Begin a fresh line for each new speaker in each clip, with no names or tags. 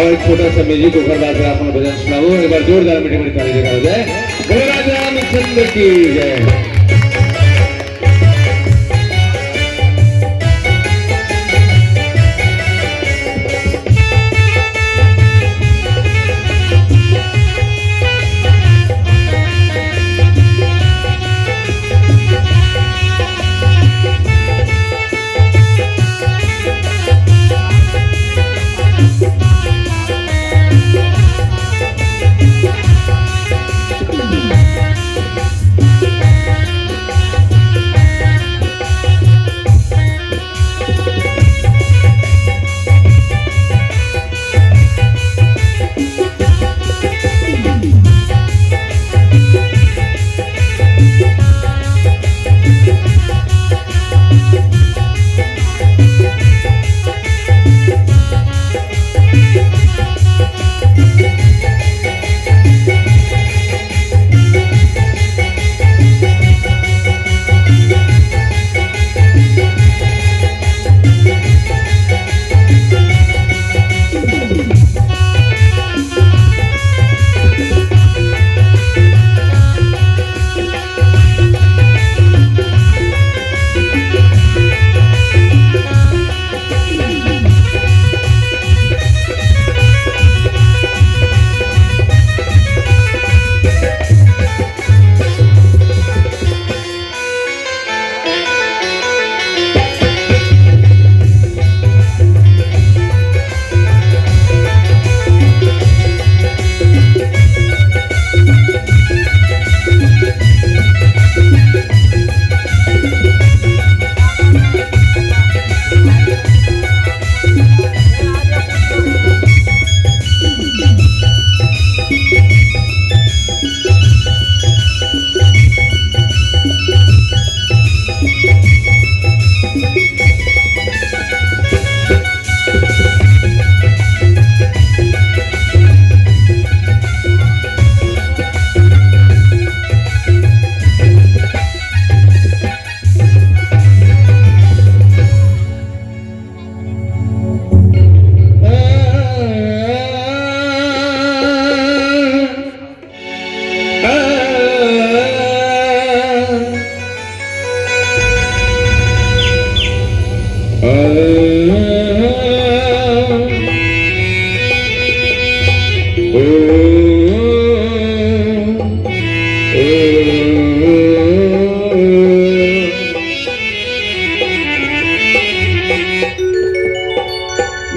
और एक छोटा सा म्यूजिक ऊपर बात आप भजन सुनाओ। एक बार जोरदार मीठी मीठी ताली दिखाओ। जय बोलो राजा रामचंद्र की जय।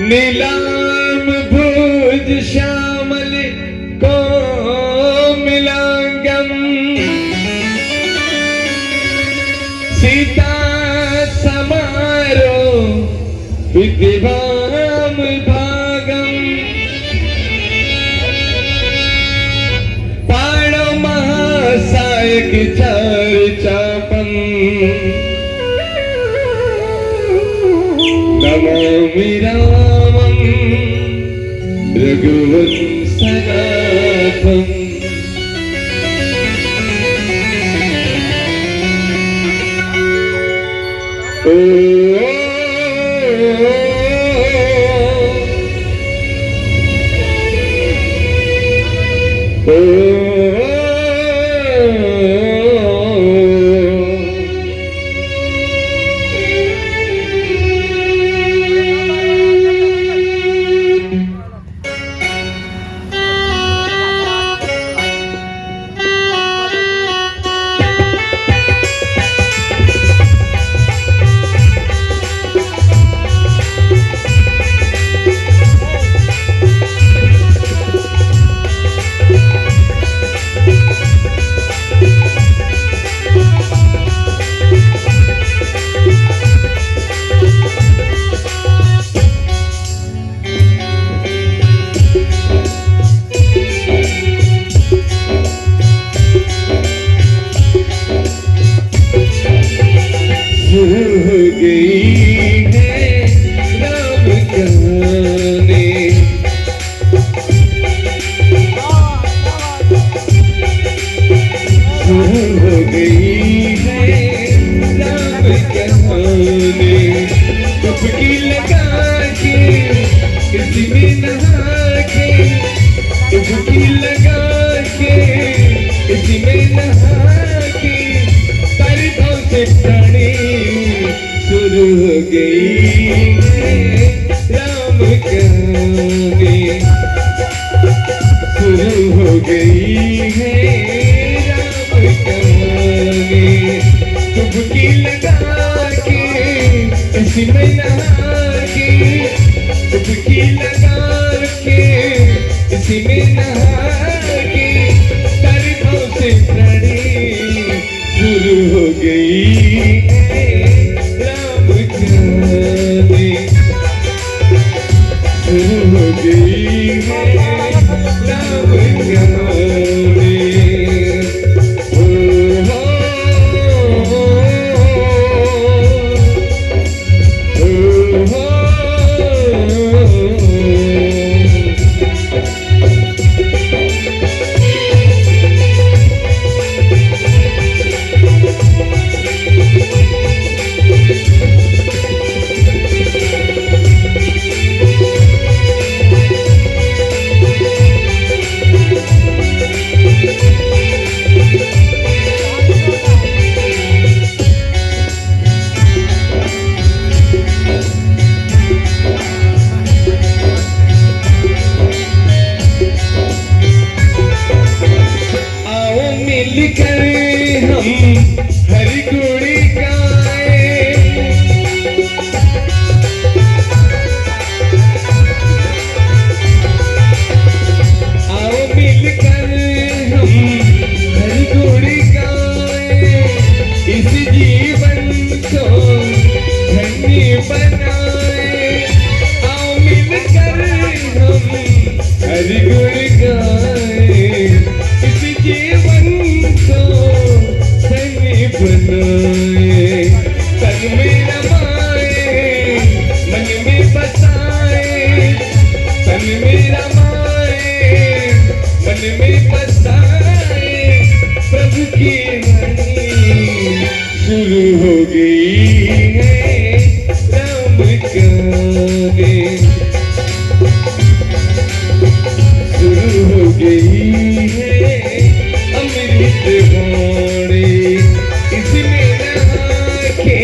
नीलाम भुज श्यामल को मिलांगम सीता समारो विद्वाम भागम पाणो महासायक चर्चापम नमामि रामं रघुवंशनाथम्। ओ डुबकी लगा के किसी में नहा डुबकी लगा के इसी में नहा के सारी भाव से प्राणी शुरू हो गई है राम कहानी शुरू हो गई है राम कहानी डुबकी लगा के इसी में नहा के डुबकी लगा के इसी में नहा के सारी भाव से प्राणी शुरू हो गई है राम कहानी शुरू हो गई है राम कहानी मिलकर हम हरि गुण गाए आओ मिलकर हम हरि गुण गाए इस जीवन को धन्य बनाए आओ मिलकर हम हरि गुण गाए इस जीवन बनाए तन में रमाए मन में बसाए तन में रमाए मन में बसाए प्रभु की वाणी शुरू हो गई है राम कहानी शुरू हो गई है अमृत वाणी इसमें नहा के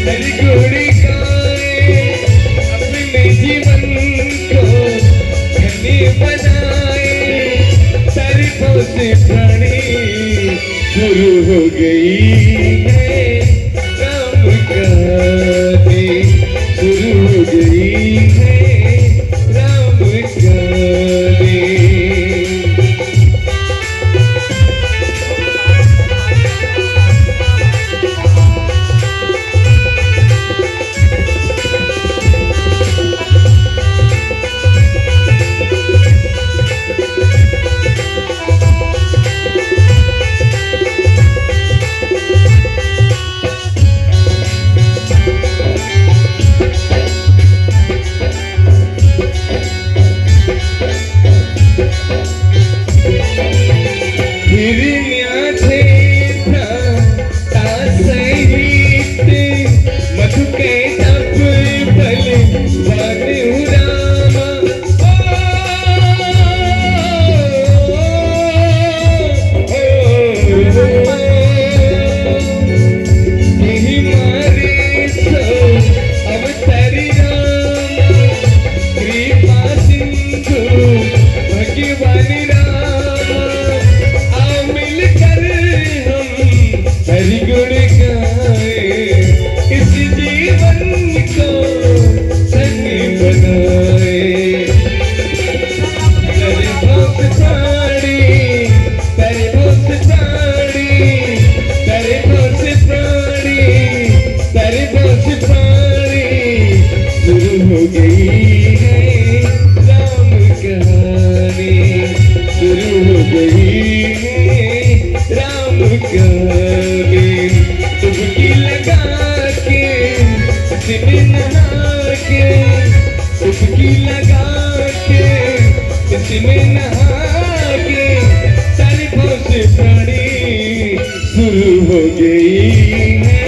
हरि गुण गाए अपने जीवन को धन्य बनाए सारी भाव से प्राणी शुरू हो गई है राम कहानी शुरू हो गई है राम कहानी में नहा के सारी भाव से प्राणी शुरू हो गई है,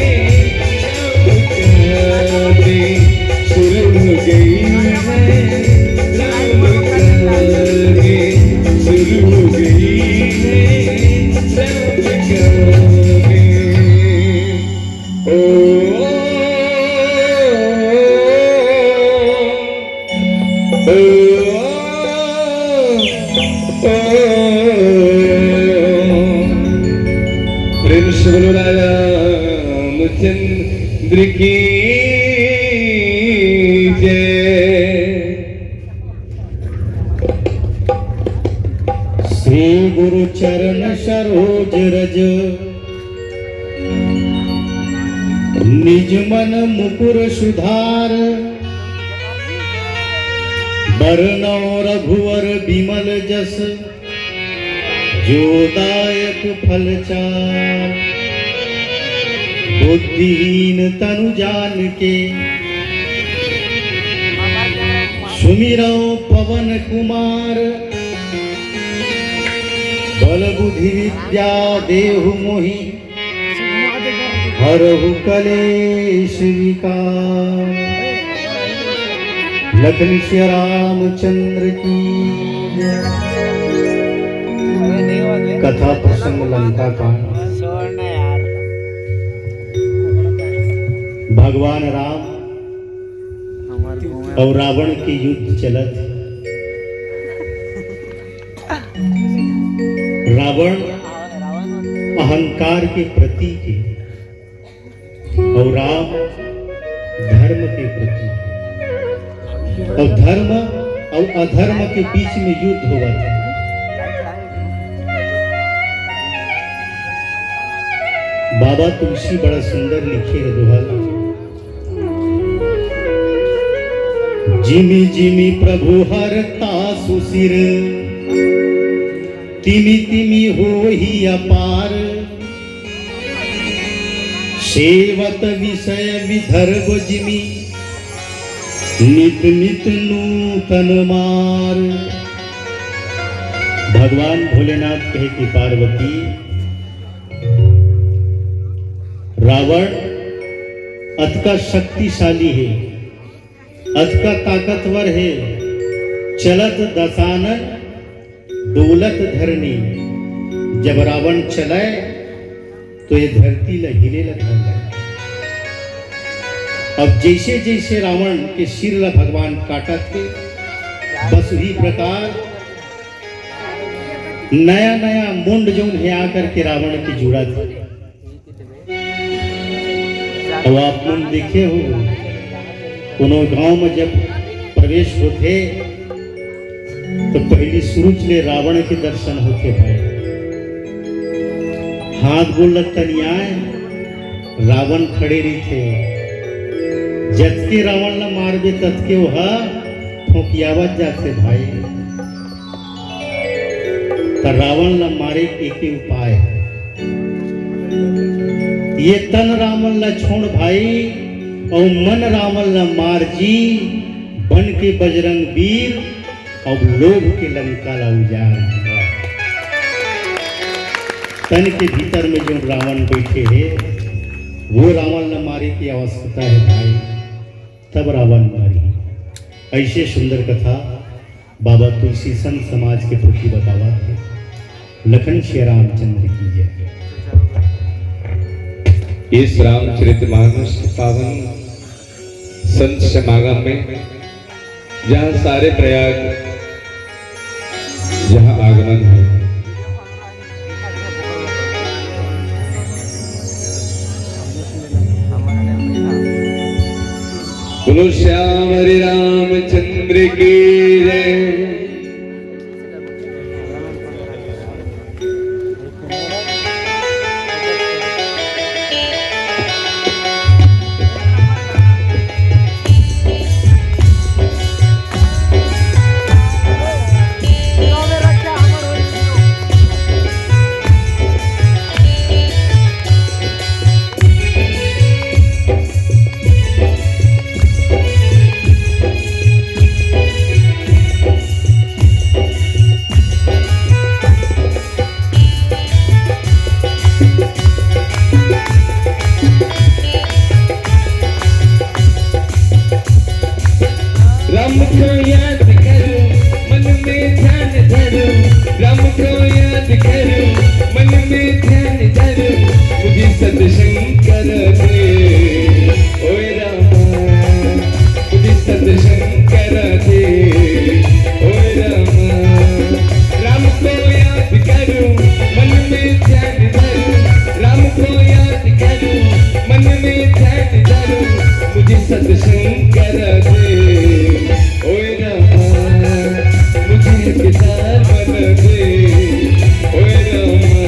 राम कहानी शुरू हो गई है, राम कहानी प्रिंस रामचंद्र की जय।
श्री गुरु चरण सरोज रज निज मन मुकुर सुधार बरनौ रघुवर बिमल जस जो दायक फल चार। बुद्धिहीन तनु जान के सुमिरौ पवन कुमार। बल बुद्धि विद्या देहु मोहि हरहु कलेश विकार। लखन श्री रामचंद्र की कथा प्रसंग लंका कांड। भगवान राम और रावण के युद्ध चलत। रावण अहंकार के प्रतीक है और राम धर्म के प्रतीक है। और धर्म और अधर्म के बीच में युद्ध हुआ था। बाबा तुलसी बड़ा सुंदर लिखे है दोहा। जिमि जिमि प्रभु हरता सुसिर तिमि तिमि होहि अपार। सेवत विषय विदर्भ जिमि नित नित नूतन मार। भगवान भोलेनाथ कहे कि पार्वती रावण अत का शक्तिशाली है, अत का ताकतवर है। चलत दसानन दौलत धरनी। जब रावण चलाए तो ये धरती हिले लगा। अब जैसे जैसे रावण के सिर ला भगवान काटा थे बस उसी प्रकार नया नया मुंड जो है आकर के रावण की जुड़ा था। अब आप मुंड देखे हो कोनो गांव में जब प्रवेश होते तो पहली सूरज ले रावण के दर्शन होते भाई। हाथ बोल तनियाए रावण खड़े रही थे। जतके रावण ला मारबे ततके वहा ठोकियावत जाते भाई। तो रावण ला मारे एक ही उपाय, ये तन रावण ला छोड़ भाई और मन रावण ला मार जी। बन के बजरंग वीर और लोभ के लंका ला उजाड़। तन के भीतर में जो रावण बैठे हैं वो रावण ला मारे की आवश्यकता है भाई, तब रावण मारी। ऐसे सुंदर कथा बाबा तुलसी संत समाज के प्रति बतावा थे। लखन श्री रामचंद्र की जय।
इस रामचरितमानस पावन संत समागम में जहाँ सारे प्रयाग जहाँ आगमन है, बोलो श्याम हरि रामचंद्र की जय। राम को याद करो मन में ध्यान धरो। राम को याद करो मन में ध्यान धरो। मुझे सतशंकर दे ओए रामा, मुझे सतशंकर दे। सत्संग करा दे ओए रामा मुझे किताब बना दे ओए रामा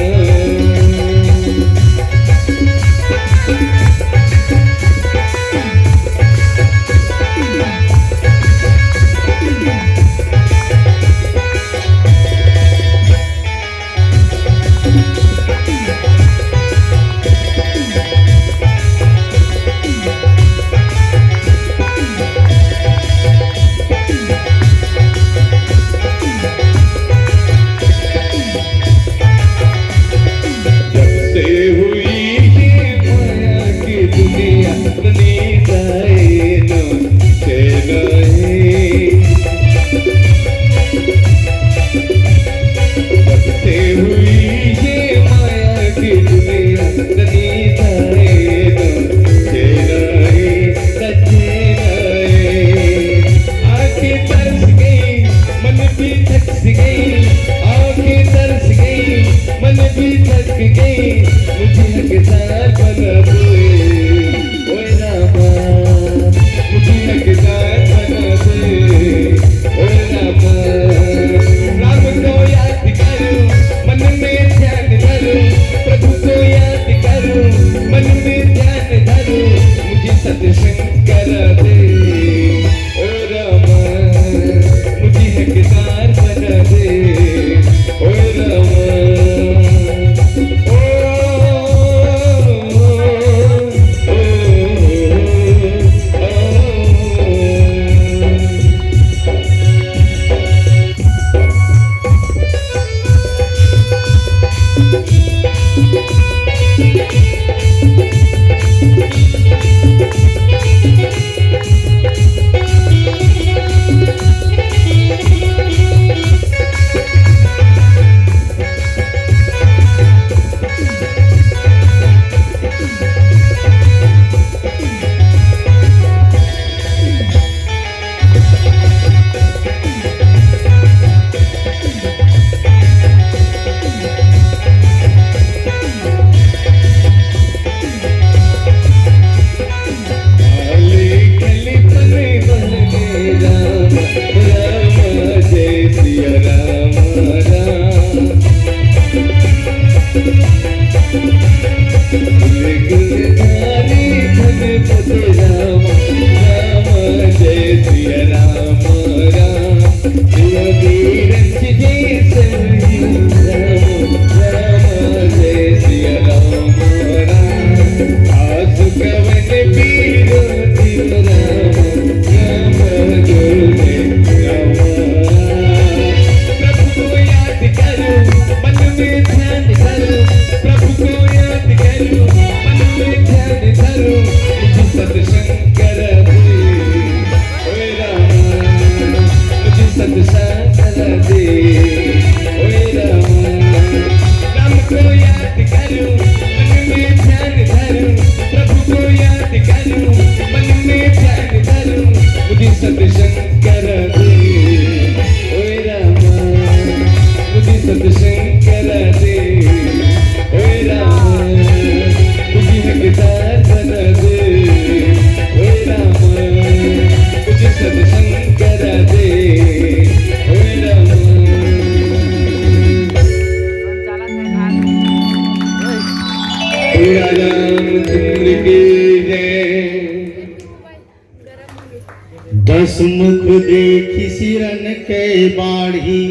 दस मुख देखी सिरन के बाढ़ी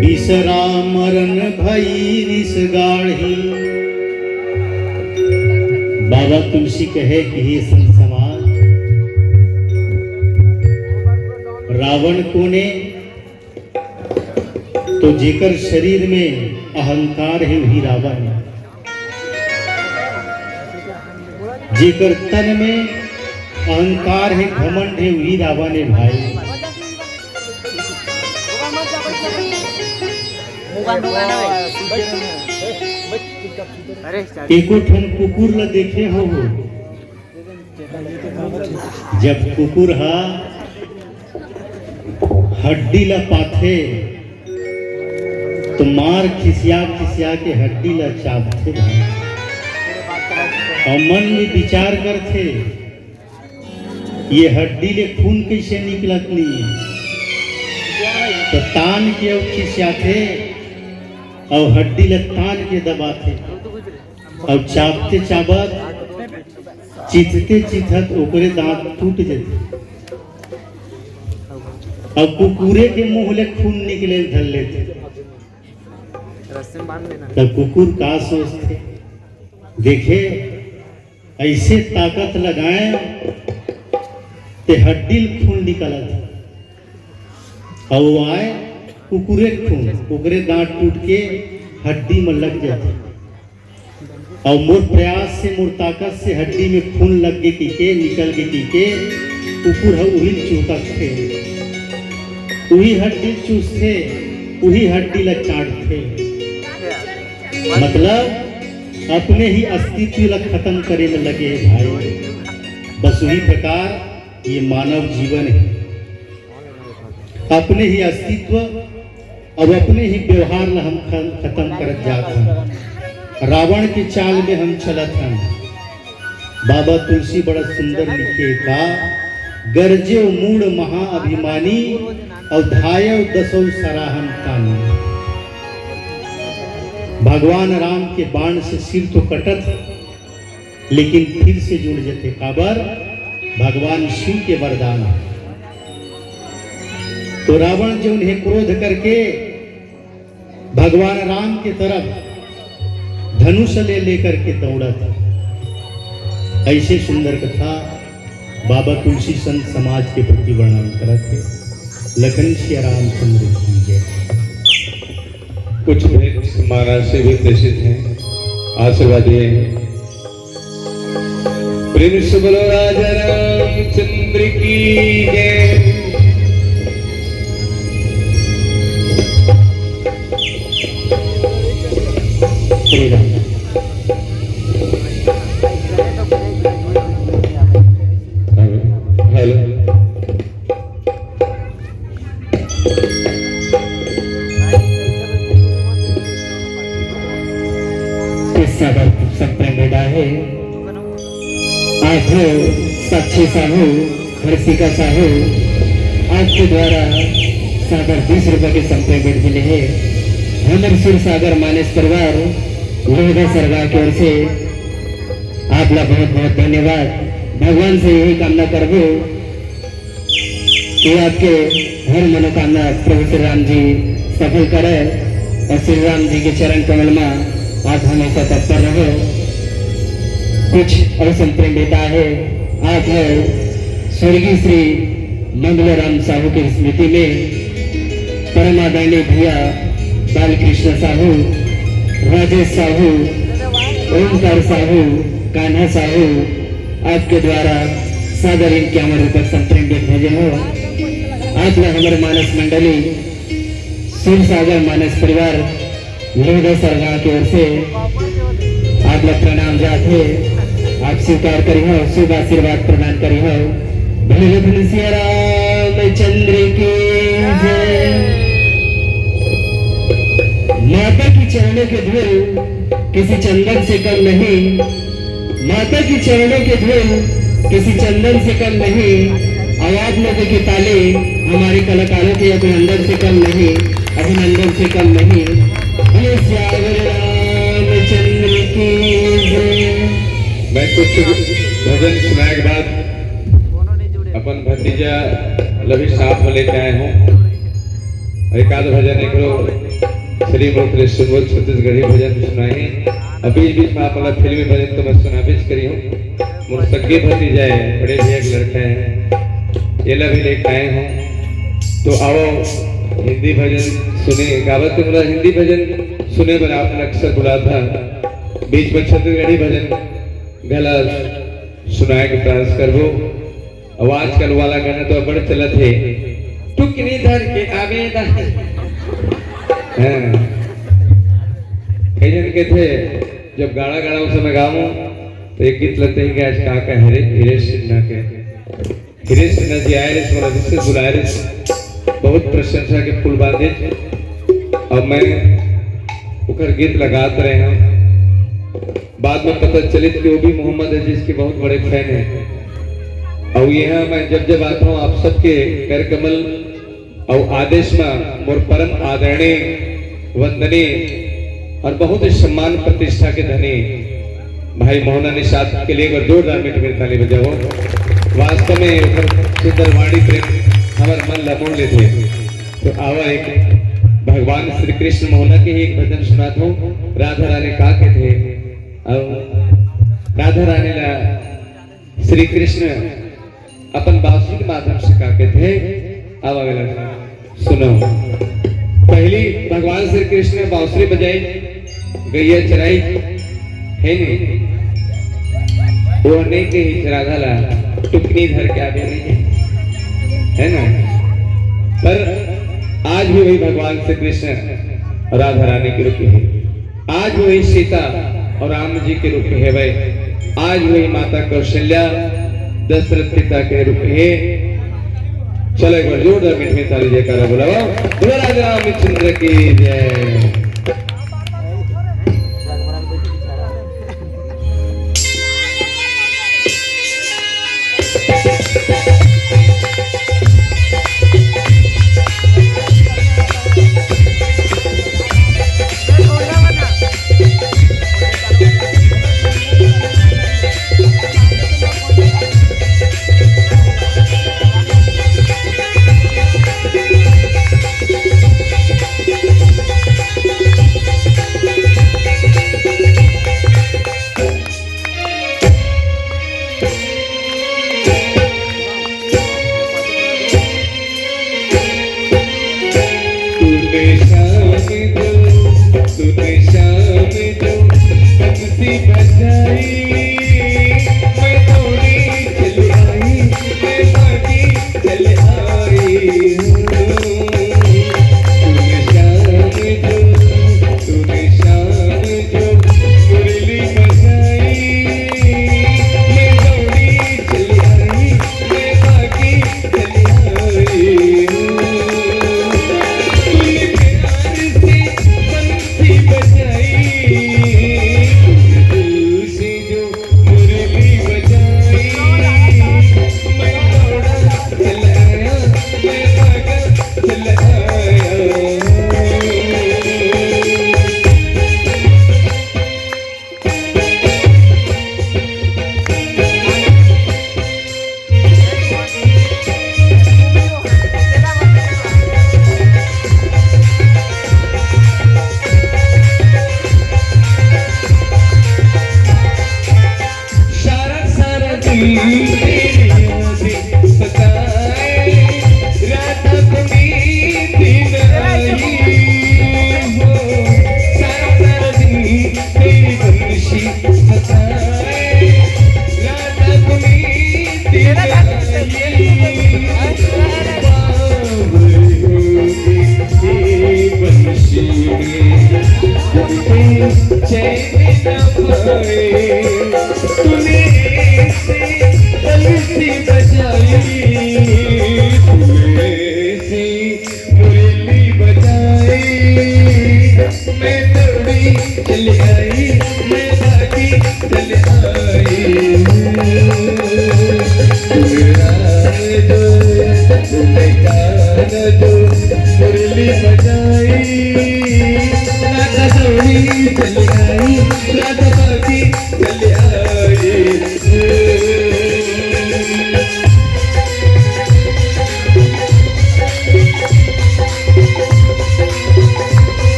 बिसरा मरन भई रिस गाढ़ी। बाबा तुलसी कहे कि हे संत समाज, रावण कोने तो जेकर शरीर में अहंकार है वही रावण है, जेकर तन में अहंकार है घमंड है वही रावण है भाई। एको ठन कुकुर ल देखे हो, जब कुकुर हा हड्डी ल पाथे तो मार खिसिया खिसिया के हड्डी ल चापथे भाई। और मन में विचार करथे ये हड्डी ले खून कैसे निकलत नहीं, तो तान के और खिसियाथे और हड्डी ले तान के दबाथे और चापते चाबत चिथते चिथत ओकरे दांत टूट जाते और कुकुरे के मुंह ले खून निकले धर लेते। तब कुकुर का सोचते, देखे ऐसे ताकत लगाए ते हड्डी खून निकला था और वो आए कुकुरे खून ओकरे दांत टूट के हड्डी में लग जाते और मोर प्रयास से मोर ताकत से हड्डी में खून लग गए टीके निकल गए टीके कुकुर है वही चूतक थे, वही हड्डी चूसते वही हड्डी ला चाटते, मतलब अपने ही अस्तित्व ला खत्म करे में लगे भाई। बस वही प्रकार ये मानव जीवन है, अपने ही अस्तित्व और अपने ही व्यवहार ला हम खत्म कर जाते हैं। रावण की चाल में हम चलत हैं। बाबा तुलसी बड़ा सुंदर लिखे का, गरजे मूड महाअभिमानी और धाय दसो सराहन तानी। भगवान राम के बाण से सिर तो कटत लेकिन फिर से जुड़ जाते, काबर भगवान शिव के वरदान। तो रावण जो उन्हें क्रोध करके भगवान राम की तरफ धनुष ले लेकर के दौड़ा था। ऐसे सुंदर कथा बाबा तुलसी संत समाज के प्रति वर्णन करते। लखन श्री रामचंद्र की जय।
कुछ भेंट महाराज से भी प्रेषित हैं, आशीर्वाद दिए हैं। प्रेम से बोलो राजा रामचंद्र की जय। हेलो
सागर संप्रेम है आज साक्षी साहू हर्षिका साहू आपके द्वारा सागर 20 रुपए के संप्रेम मिले हैं। हमर सुर सागर मानस परिवार लोहदा सरकार की ओर से आपला बहुत बहुत धन्यवाद। भगवान से यही कामना करबो कि आपके हर मनोकामना प्रभु श्री राम जी सफल करे और श्री राम जी के चरण कमल में आप हमेशा तत्पर रहो। कुछ और संप्रेम देता है आप है स्वर्गीय श्री मंगलराम साहू की स्मृति में परमादरणीय भैया बालकृष्ण साहू, राजेश साहू, ओमकार साहू, कान्हा साहू आपके द्वारा सागर इनक्यावन रुपये संप्रेम भेजे हो। आज हमारे मानस मंडली सुर सागर मानस परिवार लोहदा सरगाह की ओर से आप लोग प्रणाम जाते आप स्वीकार करी हो, शुभ आशीर्वाद प्रदान करी हो। भले सिया रामचंद्र की जय। माता की चरणों के धूल किसी चंदन से कम नहीं, माता की चरणों के धूल किसी चंदन से कम नहीं। और आप लोगों की ताली हमारे कलाकारों के अभिनंदन से कम नहीं, अभिनंदन से कम नहीं। रामचंद्र की जय।
मैं कुछ भजन सुनाए के बाद अपन भतीजा लभी साहब को लेके आए हूँ। एक आध भजन एक श्री मुक्तेश्वर छत्तीसगढ़ी भजन सुनाए हैं। अभी बीच में आप फिल्मी भजन तो मैं सुना भी करी हूँ। मुझ सगे भतीजा है, बड़े भैया के लड़का है, ये लभी लेके आए हूँ। तो आओ हिंदी भजन सुने। गावत तो बोला हिंदी भजन सुने बना आपने अक्सर बुला था, बीच में छत्तीसगढ़ी भजन गला सुनाए के प्रयास करबो। अब आजकल वाला गाना तो बड़ चलत है, टुकनी धर के आवेदन कई जन के थे जब गाना गाना उस समय गाऊं तो एक गीत लगते हैं कि आज कहा का हिरेश सिन्हा के हिरेश सिन्हा जी आए रे मोला जिससे बुलाए रे, बहुत प्रशंसा के फूल बांधे। अब मैं उकर गीत लगाते रहे हैं। बाद में पता चलित कि वो भी मोहम्मद अजीज के बहुत बड़े फैन हैं। और यहाँ मैं जब आता हूँ आप सबके कर कमल और आदेश में मोर परम आदरणीय वंदनीय और बहुत ही सम्मान प्रतिष्ठा के धनी भाई मोहना निषाद के लिए एक बार जोरदार मीठी ताली बजाओ। वास्तव में सुंदर वाणी प्रेम हमारे मन लमोड़ लेते। तो आवा एक भगवान श्री कृष्ण मोहना के ही एक भजन सुनाता हूँ। राधा रानी का के थे और राधा रानी ला श्री कृष्ण अपन बांसुरी के माध्यम से का के थे। आवा वेला सुनो। पहली भगवान श्री कृष्ण ने बांसुरी बजाई, गैया चराई है नहीं, वो नहीं के ही राधा ला टुकनी धर के आगे नहीं है ना। पर आज भी वही भगवान श्री कृष्ण और राधा रानी के रूप है। आज वही सीता और राम जी के रूप है भाई। आज वही माता कौशल्या दशरथ पिता के रूप है। चलो एक बार जोरदार मीठी ताली जयकारा बुलाओ। बोलो राजा रामचंद्र की जय।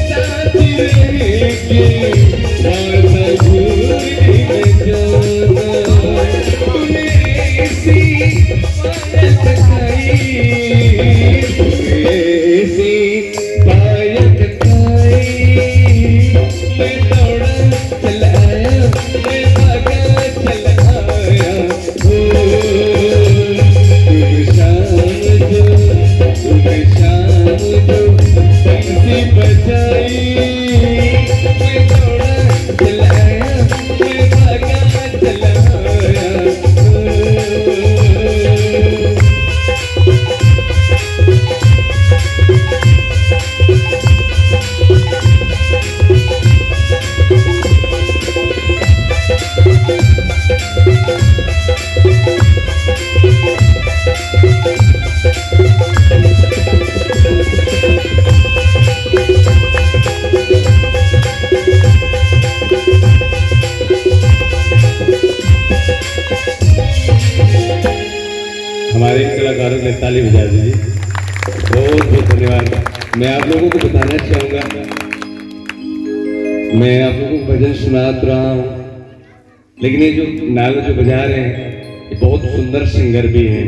साथ लेके हमारे इन कलाकारों के लिए ताली बजा दीजिए। बहुत बहुत धन्यवाद। मैं आप लोगों को बताना चाहूँगा, मैं आप लोगों को भजन सुना तो रहा हूँ, लेकिन ये जो नाल जो बजा रहे हैं ये बहुत सुंदर सिंगर भी हैं,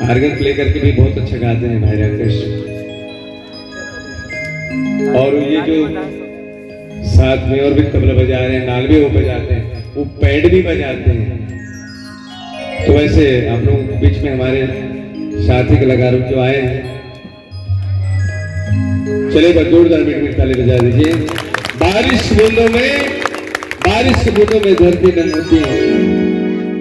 हारगन प्ले करके भी बहुत अच्छा गाते हैं भाई राकेश। और ये जो साथ में और भी तबला बजा रहे हैं, नाल भी वो बजाते हैं, वो पैड भी बजाते हैं। तो वैसे आप लोगों के बीच में हमारे साथी कलाकार जो आए हैं, चले बस जोरदार मिनट ताली बजा दीजिए। बारिश बूंदों में, बारिश के बूंदों में धरती नन्ही है,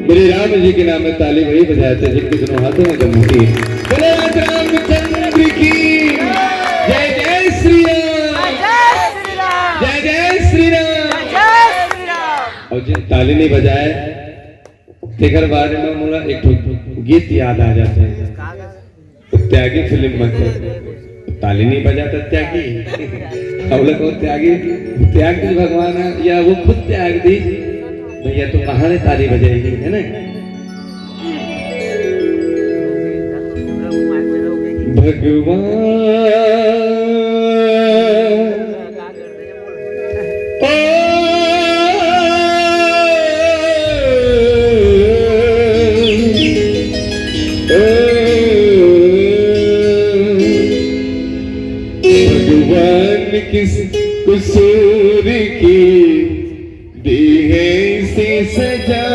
मेरे राम जी के नाम में ताली वही बजाते जिनके दोनों हाथों में गम होती है। बोले रामचंद्र की जय, जय श्री राम, जय जय श्री राम। और जिन ताली नहीं बजाए तेकर बारे में मुला एक गीत याद आ जाता है, तो त्यागी फिल्म में ताली नहीं बजाता त्यागी, अब लोग त्यागी त्याग दी भगवान या वो खुद त्याग दी भैया, तो कहाँ ने ताली बजाएगी, है ना। भगवान किस कसूर की दी है इसे सजा,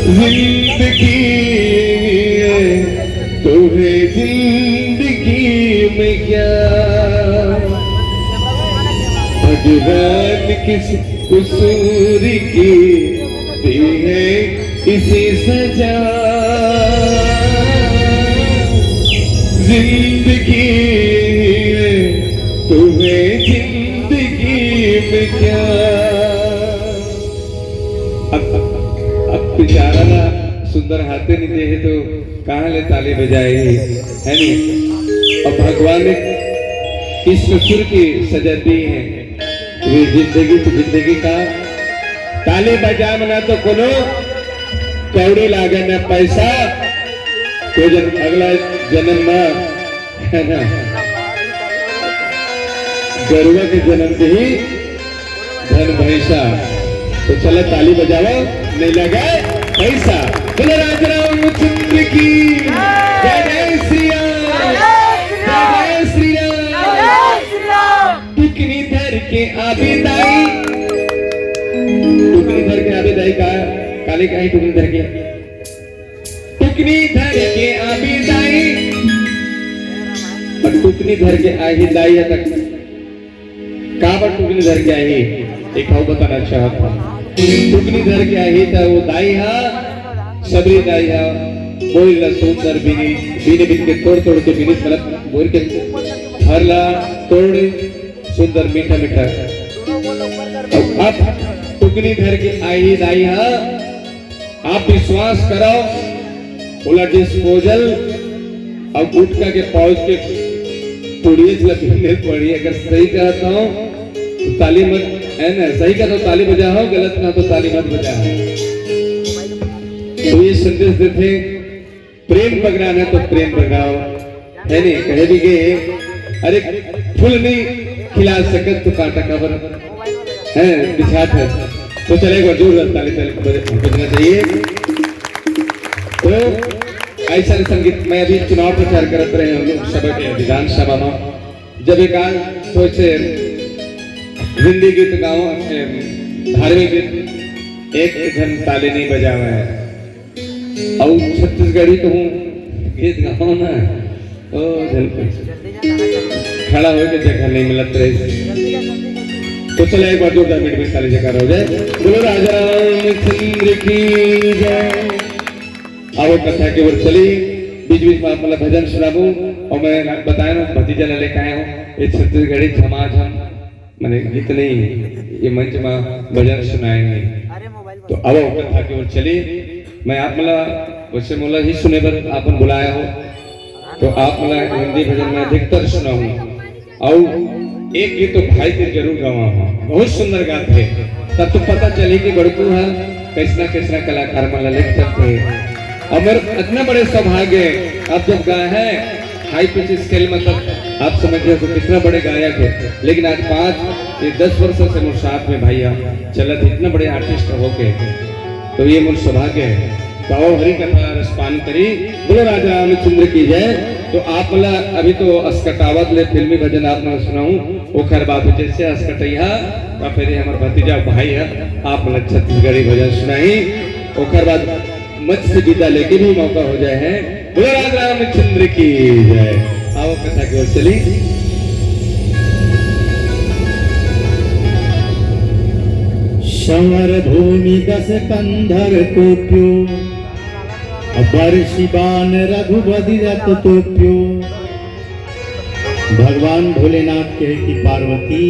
जिंदगी तो है जिंदगी में क्या, भगवान किस कसूर की दी है इसे सजा, जिंदगी तुम्हें जिंदगी में क्या। अब बेचारा ना सुंदर हाथे नहीं दे तो कहाँ ले ताली बजाए, है नहीं। और भगवान ने इस ससुर की सजा दी है, वे जिंदगी तो जिंदगी का ताली बजा मना तो कोनो कौड़ी लागे न पैसा, तो अगला जन्म में है ना गरुआ के जन्म के ही धन भैसा। तो चलो ताली बजाओ, नहीं लगा पैसा। बोलो राज रामचंद्र की जय, जय श्री राम, जय श्री राम। टुकनी धर के आबेदाई, टुकनी धर के आबेदाई का काले का ही टुकनी धर के, टुकनी धर के आबेदाई और टुकनी धर के आही दाई तक काबर टुकनी धर के आई एक हाउ बताना चाहता हूं। टुकनी धर के आई था वो दाई हा सबरी दाई हा बोल ला सुंदर बिनी बिने बिन के तोड़ तोड़ के बिनी मतलब बोल के हरला तोड़ सुंदर मीठा मीठा। अब टुकनी धर के आई दाई हा, आप विश्वास करो बोला डिस्पोजल और गुटका के पौज के पुड़िए लपीने पड़ी। अगर सही कहता हूँ तो ताली मत, है ना, सही कहता हूँ ताली बजाओ, गलत कहा तो ताली मत बजाओ। तो ये संदेश देते प्रेम बगराना है तो प्रेम बगाओ, है नहीं। कहे भी गए अरे फूल नहीं खिला सकत तो कांटा कबर है बिछात है। तो चलेगा जोर ताली बजना चाहिए। तो ऐसा संगीत में अभी चुनाव प्रचार करते रहे हम लोग सभा के विधानसभा में, जब एक तो हिंदी गीत गाओ धार्मिक गीत एक जन ताली नहीं बजा हुआ है और छत्तीसगढ़ी तो हूँ गीत गाओ ना ओ जन खड़ा हो के जगह नहीं मिलत रहे। तो चलो एक बार जोरदार मिनट में ताली जयकार हो जाए। बोलो राजा रामचंद्र की जय। आओ कथा के ओर चली, बीच बीच में आप मतलब भजन सुनाबू और मैं बताया ना भतीजा लेके आया हूँ ये छत्तीसगढ़ी झमाझम मैंने गीत नहीं ये मंच में भजन सुनाएंगे। तो अब कथा की ओर चली। मैं आप मतलब वैसे मोला ही सुने पर आपन बुलाया हो तो आप मतलब हिंदी भजन में अधिकतर सुना हूँ और एक गीत तो भाई के जरूर गवा हूँ, बहुत सुंदर गाते तब तो पता चले कि बड़कू है कैसना कलाकार मन ललित करते अमर इतना बड़े सौभाग्य आप जब गाए हैं हाई पिच स्केल मतलब आप समझिए तो कितना बड़े गायक है, लेकिन आज 5-10 वर्षों से मुझ साथ में भैया चलत इतना बड़े आर्टिस्ट हो के, तो ये मुझ सौभाग्य है। तो हरि कथा रसपान करी, बोलो राजा रामचंद्र की जय। तो आप मला अभी तो अस्कटावत ले फिल्मी भजन आप मैं सुनाऊं ओखर बाप जैसे अस्कटैया तो फिर हमारे भतीजा भाई है आप मला छत्तीसगढ़ी भजन सुनाई, ओखर बाद मत से विदा लेके भी मौका हो जाए है। बोलो राजा रामचंद्र की जय। आओ कथा की ओर चली।
समर भूमि 10 कंधर कोप्यो बर्षि बाण रघुपति रथ तोप्यो। भगवान भोलेनाथ कहे कि पार्वती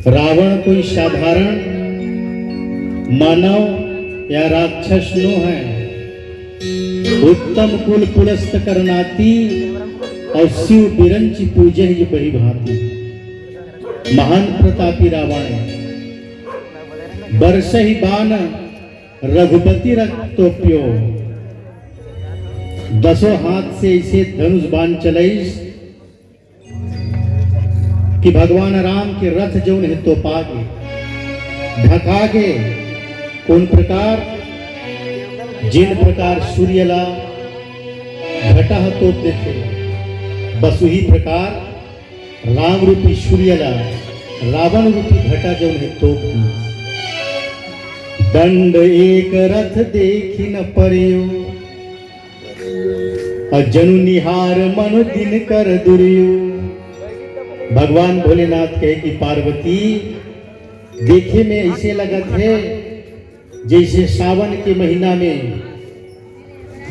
रावण कोई साधारण मानव या राक्षस नो है, उत्तम कुल पुलस्त करनाती और शिव बिरंची पूजे ये बड़ी भांति। महान प्रतापी रावण वर्ष ही बाण रघुपति रथ तोप्यो। 10 हाथ से इसे धनुष बाण चलाइस कि भगवान राम के रथ जो है तो पागे ढकागे कौन प्रकार, जिन प्रकार सूर्यला घटा तोप देते बस वही प्रकार राम रूपी सूर्यला रावण रूपी घटा जो है तोप दी। दंड एक रथ देखी न परियो जनु निहार मनु दिन कर दुरियो। भगवान भोलेनाथ कहे कि पार्वती देखे में ऐसे लगत है जैसे सावन के महीना में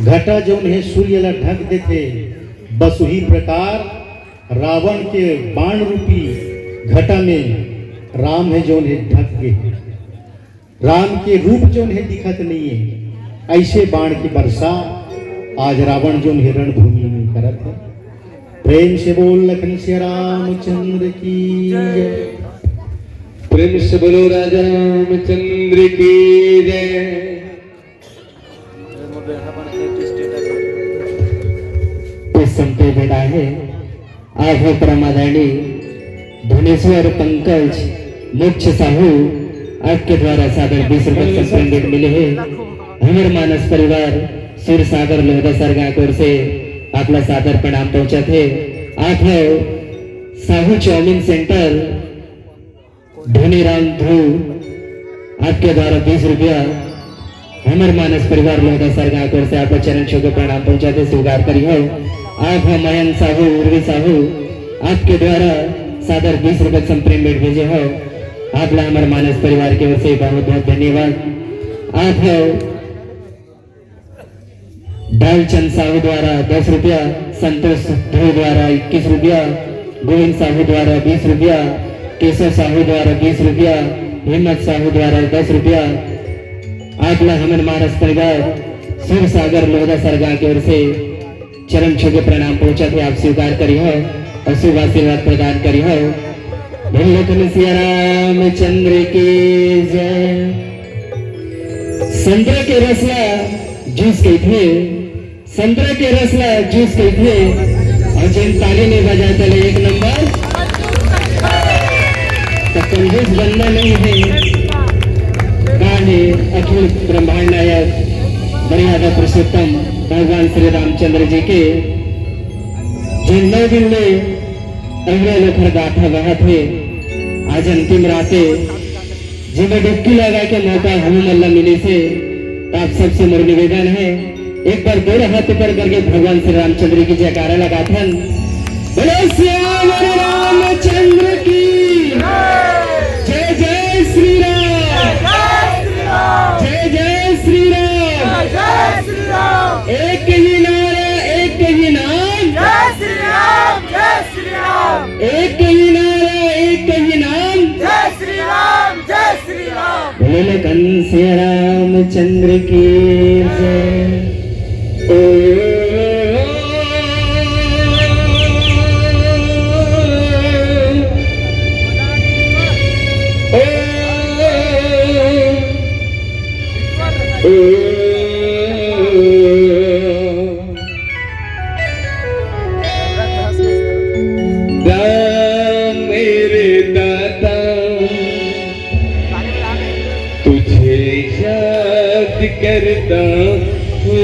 घटा जो है सूर्य ला ढक देते, बस वही प्रकार रावण के बाण रूपी घटा में राम है जो है ढक गए। राम के रूप जो है दिखत नहीं है, ऐसे बाण की वर्षा आज रावण जो है रणभूमि में करत है। प्रेम से बोल लखन से रामचंद्र की जय।
प्रेम से बोलो राजा रामचंद्र की जय।
इस संते बेटा है आज है परमादानी धनेश्वर पंकज मोक्ष साहू आपके द्वारा सादर 20 रुपए सस्पेंडेड मिले हैं। हमर मानस परिवार सूर सागर लोहदा सरगाकोर से आपला सादर प्रणाम पहुंचा थे। आप है साहू चाउमीन सेंटर धनीराम ध्रुव आपके द्वारा 20 रुपया हमर मानस परिवार लोहदा सरगाकोर से आपका चरण छू के प्रणाम पहुंचाते स्वीकार करी हो। आप है मयंक साहू उर्वी साहू आपके द्वारा सादर 20 रुपए संप्रेमेंट भेजे हो। आपला हमारे मानस परिवार की ओर से बहुत बहुत धन्यवाद। आप है डालचंद साहू द्वारा 10 रुपया, संतोष ध्रुव द्वारा 21 रुपया, गोविंद साहू द्वारा 20 रुपया, केशव साहू द्वारा 20 रुपया, हिम्मत साहू द्वारा 10 रुपया। आपला हमारे मानस परिवार सूर सागर लोहदा सरगा की ओर से चरण छू के प्रणाम पहुंचा थे। आप स्वीकार करी हो और शुभ आशीर्वाद प्रदान करी हो। भगवान श्री रामचंद्र की जय। संतरा के रसला जूस के थे, संतरा के रसला जूस के थे और जिन ताली नहीं बजा चले 1 नंबर तो कंजूस बंदा नहीं है। गाने अखिल ब्रह्मांड नायक मर्यादा पुरुषोत्तम भगवान श्री रामचंद्र जी के जिन 9 दिन में अगले लोखर गाथा वहा थे। आज अंतिम राते जिन्हें डुबकी लगा के मौका हम अल्लाह मिले से तो आप सबसे मेरा निवेदन है एक बार दोनों हाथ ऊपर करके भगवान श्री रामचंद्र की जयकारा लगाथन। बोलो श्याम रामचंद्र की जय। जय श्री राम, जय जय श्री राम। एक ही नारा एक ही नाम,
जय श्री राम, जय श्री राम।
एक ही नारा एक ही नाम,
जय श्री राम, जय श्री राम।
बोले लखन से रामचंद्र की जय।
राम मेरे दादा तुझे याद करता हूँ।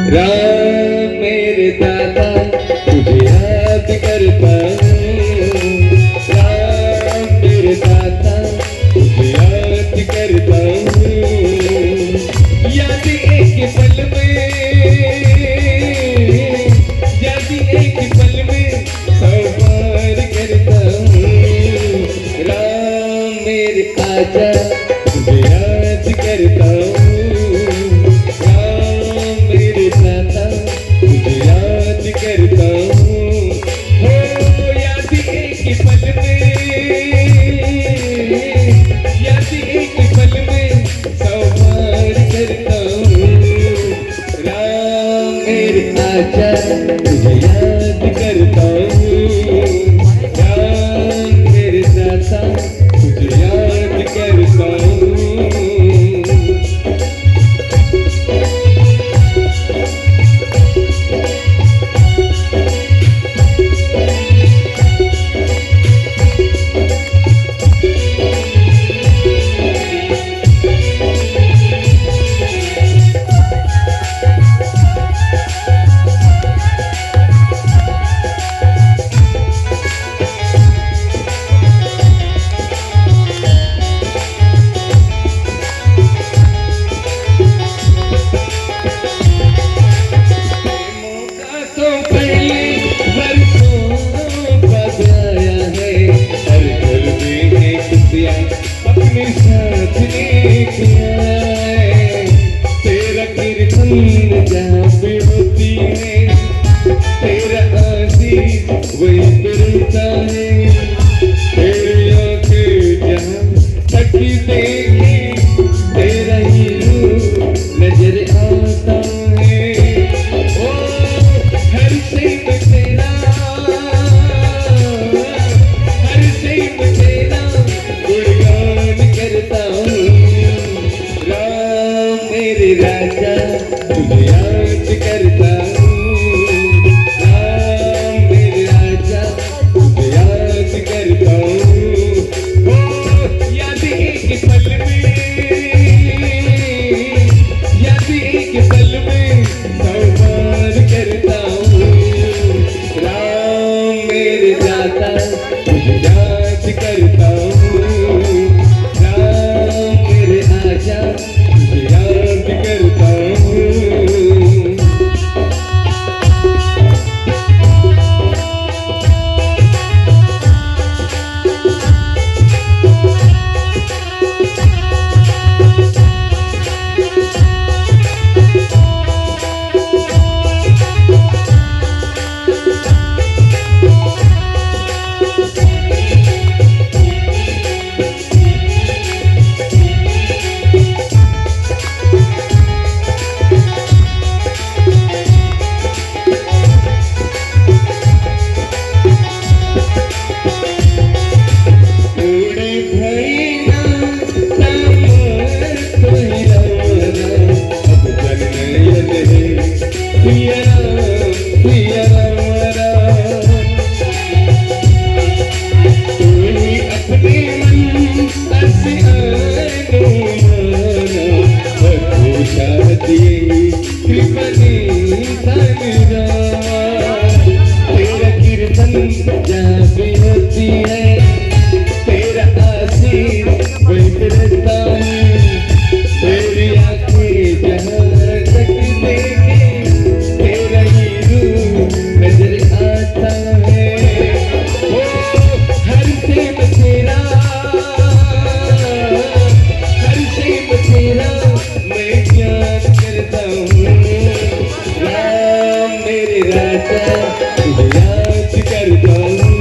राम मेरे दादा तुझे याद करता हूँ। राम मेरे दादा तुझे याद करता हूँ। याद एक पल में, याद एक पल में सवार करता हूँ। राम मेरे आजा तुझे याद करता हूँ। तुझे याद करता हूँ। हो याद एक पल में, याद एक पल में सवार करता हूँ। राम मेरे आजा तुझे याद करता हूँ। राम मेरे दाता तुझे याद करता हूँ। अपने साथ लेके आए तेरा कीर्तन जहाँ पे होती है, तेरा आशीष वही करता है। तेरी आंखें जहाँ तक देखे तेरा ही रूप नजर आता है। ओ हर से में तेरा, हर से में तेरा गुणगान करता हूँ। राम मेरे राजा तुझे याद करता हूँ। राम मेरे राजा तुझे याद करता हूँ। ओ याद एक पल में, याद एक पल में सवार करता हूँ। राम मेरे दाता तुझे याद करता हूँ। राम मेरे आजा तुझे याद करता हूँ। तेरा कीर्तन जहाँ भी होती है, तेरा आशीष वही करता है। तेरी आंखें जहाँ तक देखे तेरा ही रूप नजर आता है। ओ हर से में तेरा, हर से में तेरा मैं प्यार करता हूँ। राम मेरे राजा तुझे याद करता हूँ।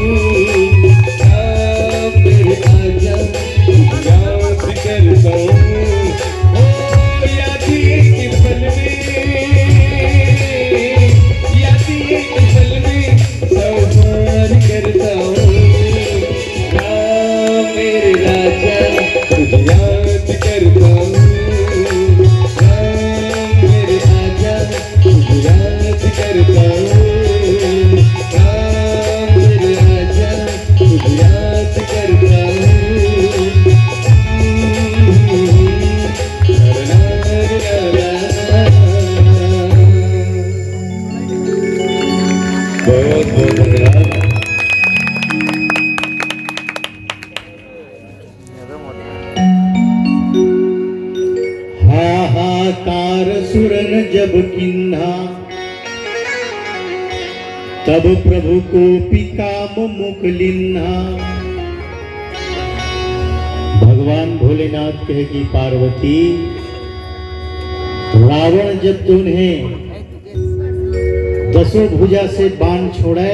करता बहुत बहुत धन्यवाद।
हाहाकार सुरन जब किन्हा तब प्रभु को पिकाम मुख लिन्हा। भगवान भोलेनाथ कहेगी पार्वती, रावण जब तुम्हें दसों भुजा से बाण छोड़े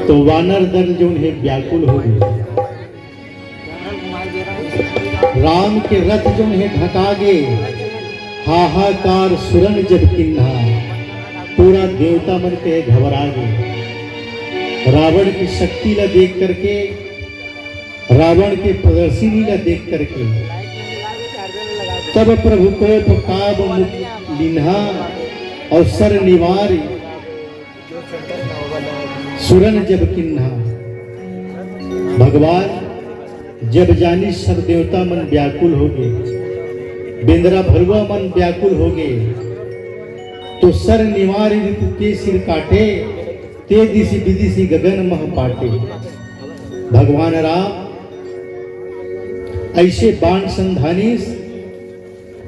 तो वानर दल जो उन्हें व्याकुल हो गए। राम के रथ जो उन्हें ढका गे, हाहाकार सुरन जब किन्हा, पूरा देवता मन के घबरा गए। रावण की शक्ति ला देख करके, रावण के प्रदर्शनी ला देख करके, तब प्रभु को प्रताप मुख लिन्हा और सर निवारी सुरन जब किन्हा। भगवान जब जानी सब देवता मन व्याकुल हो गए, बेंद्रा भरुआ मन व्याकुल हो गए, तो सर निवारी ऋतु के सिर काटे, ते दिशि विदिशि गगन मह पाटे। भगवान राम ऐसे बाण संधानीस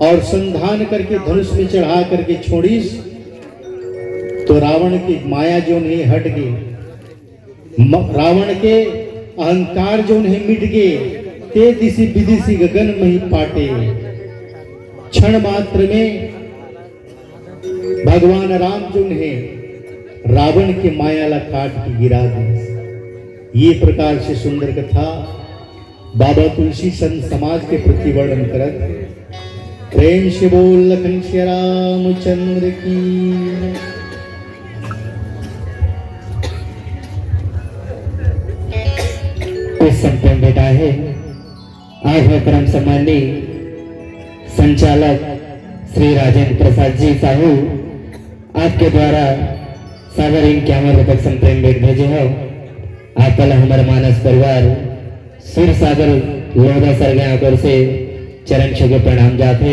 और संधान करके धनुष में चढ़ा करके छोड़ीस तो रावण की माया जो नहीं हट गई, रावण के अहंकार जो नहीं मिट गए, ते दिशि विदिशि गगन मही पाटे। क्षण मात्र में भगवान राम जो है रावण के माया ला काट के गिरा दी। ये प्रकार से सुंदर कथा बाबा तुलसी संत समाज के प्रति वर्णन करत। प्रेम से बोल लखन श्री रामचंद्र की।
संपूर्ण बेटा है आज है परम सम्मानी संचालक श्री राजेंद्र प्रसाद जी साहू आपके द्वारा सागर इक्यावन रुपये संप्रेम भेंट भेजे हो। आप कल हमारे मानस परिवार सुर सागर लोधा सरगया कर से चरण छुके प्रणाम जाते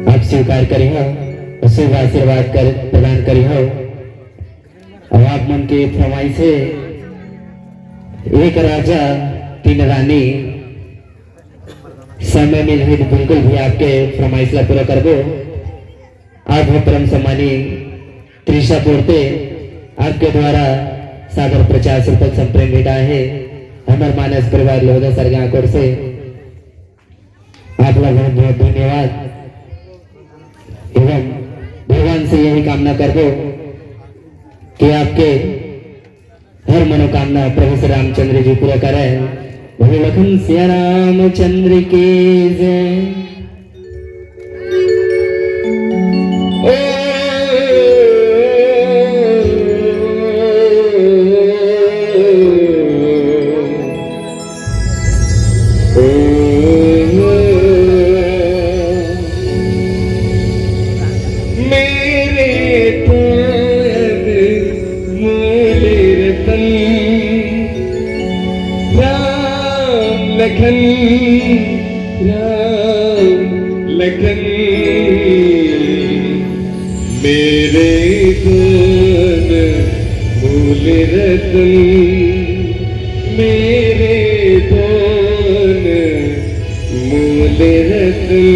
आप स्वीकार करी हो और शुभ आशीर्वाद कर प्रदान करी हो। और आप मन के फरमाइश है एक राजा तीन रानी समय मिल रही बिल्कुल भी आपके फरमाइश ला पूरा कर दो। आज हो परम सम्मानी त्रिशा पोर्ते आपके द्वारा सागर 50 रुपये संप्रेम भेटा है। हमारे मानस परिवार लोधा सरगा कोर से आपका बहुत बहुत धन्यवाद। एवं भगवान से यही कामना कर दो कि आपके हर मनोकामना प्रभु श्री रामचंद्र जी पूरा करें। भगवान लखन सिया रामचंद्र की जय।
लखन राम लखन मेरे धन मूल रतन मेरे धन मूल रतन।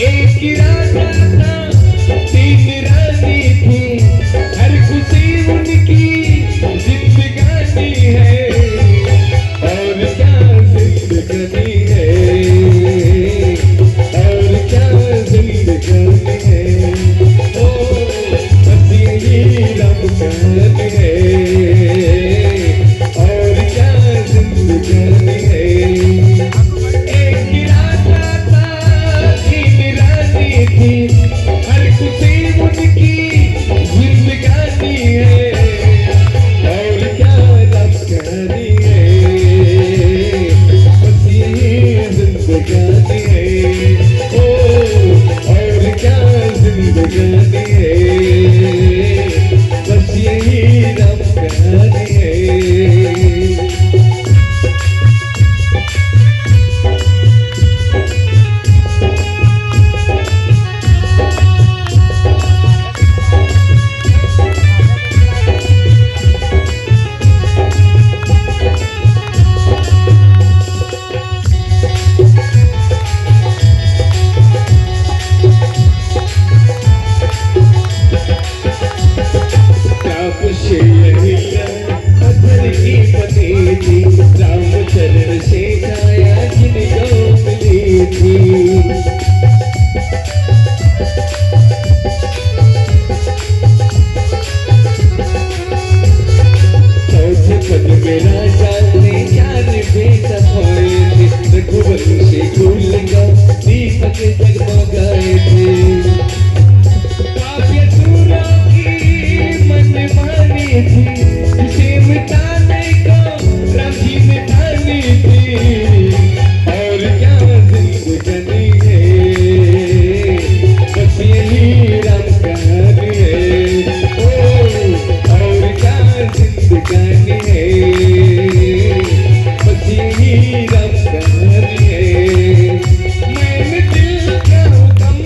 एक राजा था थी, हर खुशी उनकी जिंदगानी है, और क्या रब कहनी है, बस यही जिंदगानी है, ओ और क्या जिंदगानी है, बस यही रब कहनी है। रामचरण से छाया जिनको मिली थी, चौथे पद में राजा ने जान बेटा खोए थे, रघुवंशी भूल गए दीपक जगमगाए थे, काव्य दूरों की मनमानी थी, जिसे मिटाने को राम जी मिटानी थी, और क्या जिंदगानी है, बस यही राम कहानी है, ओ और क्या जिंदगानी है, बस यही राम कहानी है। मैंने दिल का गम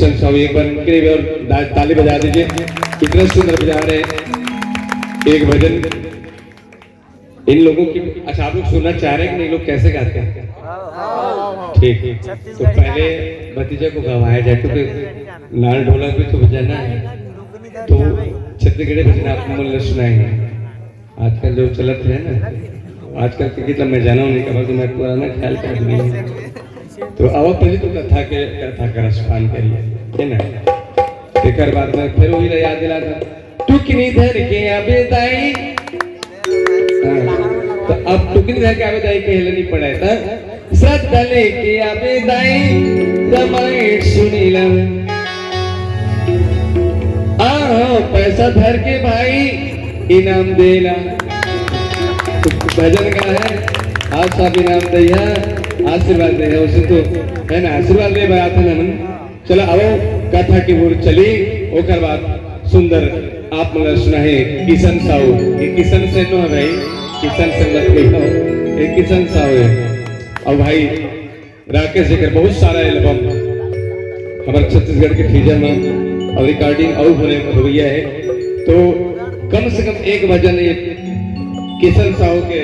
किशन साहू एक बार उनके लिए भी और ताली बजा दीजिए, इतना सुंदर बजा रहे हैं एक भजन। इन लोगों की अच्छा आप लोग सुनना चाह रहे हैं कि नहीं, लोग कैसे गाते हैं? ठीक, तो पहले भतीजा को गवाया जाए क्योंकि नाल ढोलक भी तो बजाना है, तो छत्तीसगढ़ी भजन आपको मूल्य सुनाएंगे। आजकल जो चलत है ना, आजकल के गीत मैं जाना नहीं कहा तो मैं पुराना ख्याल कर आदमी हूं। तो अब पहले तो कथा का रसपान करिए, है ना। एक बार में फिर वही याद दिला था, टुकनी धर के आबे दाई, तो अब टुकनी धर के आबे दाई कहले नहीं पड़े था, श्रद्धा लेके आबे दाई रामायण सुनीला, पैसा धर के भाई इनाम देला। तो भजन का है, आज सब इनाम दैया आशीर्वाद दे, उसे तो है ना आशीर्वाद दे बात है ना। चलो अब कथा की ओर चली, ओकर बाद सुंदर आप मतलब सुना है किशन साहू। ये किशन से नो है भाई, किशन से मत कहो, ये किशन साहू है। और भाई राकेश शेखर बहुत सारा एल्बम हमारे छत्तीसगढ़ के फीचर में और रिकॉर्डिंग और होने भैया है, तो कम से कम एक भजन ये किशन साहू के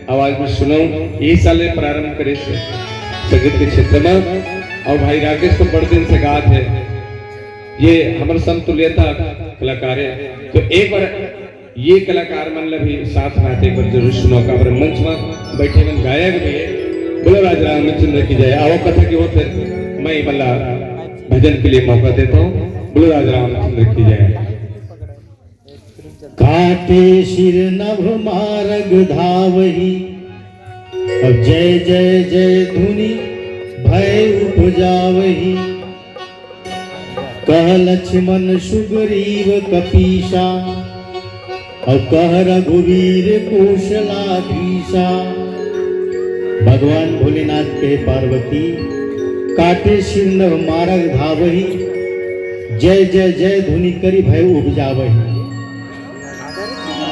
आवाज में सुनाऊं। यही साल प्रारंभ करे से संगीत के क्षेत्र में, और भाई राकेश तो बड़े दिन से गात है, ये हमारे समतुल्यता कलाकार है। तो एक बार ये कलाकार मतलब भी साथ में आते एक बार जरूर सुनो का, मंच में बैठे में गायक भी है। बोलो राज रामचंद्र की जय। आओ कथा की ओर मैं बल्ला भजन के लिए मौका देता हूँ। बोलो राज रामचंद्र की जय।
काटे शिर नभ मार्ग धावही, अब जय जय जय धुनि भय उपजावही। कह लक्ष्मण सुग्रीव कपीसा, और कह रघुवीर कौशलाधीशा। भगवान भोलेनाथ कहे पार्वती, काटे शिर नभ मार्ग धावही, जय जय जय धुनि करी भय उपजावही।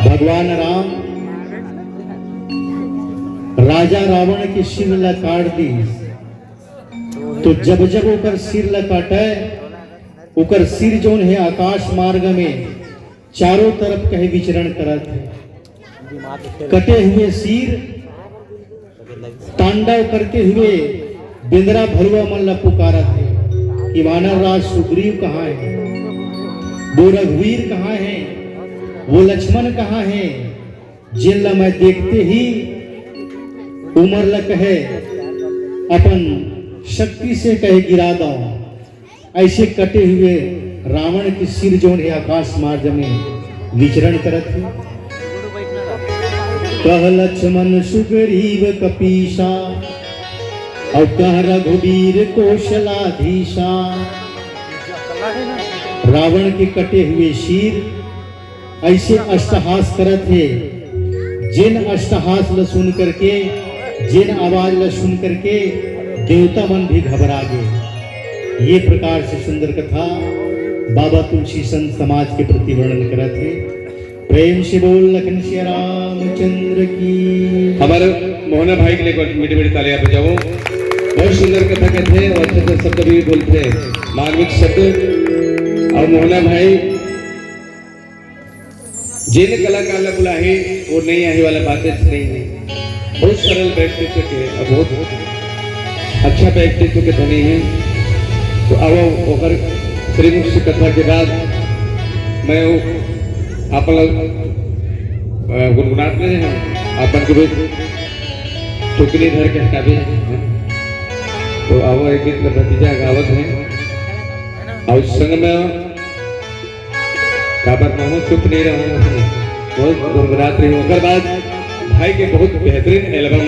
भगवान राम राजा रावण के सिर ला काट दी, तो जब जब ओकर सिर ला काटे, ओकर सिर जोन है आकाश मार्ग में चारों तरफ कहे विचरण करत है। कटे हुए सिर तांडव करते हुए बिंद्रा भरुआ मन ला पुकारत है कि वानर राज सुग्रीव कहाँ है, वो रघुवीर कहाँ है, वो लक्ष्मण कहाँ है, जिनला मैं देखते ही उमर ल कहे अपन शक्ति से कहे गिरा दो। ऐसे कटे हुए रावण के सिर जोन है आकाश मार्ग में विचरण करत है। कह लक्ष्मण सुग्रीव कपीसा, और कह रघुवीर कौशलाधीशा। रावण के कटे हुए सिर ऐसे अष्टहास करत है, जिन अष्टहास ल सुन करके, जिन आवाज ल सुन करके देवता मन भी घबरा गए। ये प्रकार से सुंदर कथा बाबा तुलसी संत समाज के प्रति वर्णन करत है। प्रेम से बोल लखन श्री रामचंद्र की।
हमारे मोहना भाई के लिए मीठी मीठी तालियां बजाओ। बहुत सुंदर कथा कहते हैं और अच्छे शब्द भी बोलते हैं, मार्मिक शब्द। और मोहना भाई जिन कलाकार ला बुला है वो नहीं आने वाला बातें नहीं है। बहुत सरल व्यक्तित्व के और बहुत अच्छा व्यक्तित्व के धनी है। तो अब ओकर श्रीमुख से कथा के बाद मैं आप लोग गुनगुनाते हैं, अपन के भी टुकनी धर के हटावे। तो अब एक गीत भतीजा गावत है और संग में काबर में चुप नहीं रहा, बहुत गुनगुनात रही। उसके बाद भाई के बहुत बेहतरीन एल्बम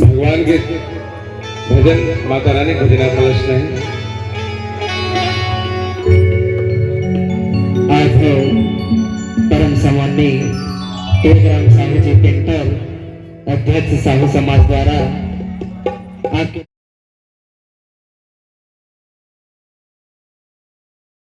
भगवान के भजन माता रानी भजनाथ है।
आज है परम सम्माननीय टेकराम साहू जी पेंटर अध्यक्ष साहू समाज द्वारा आपके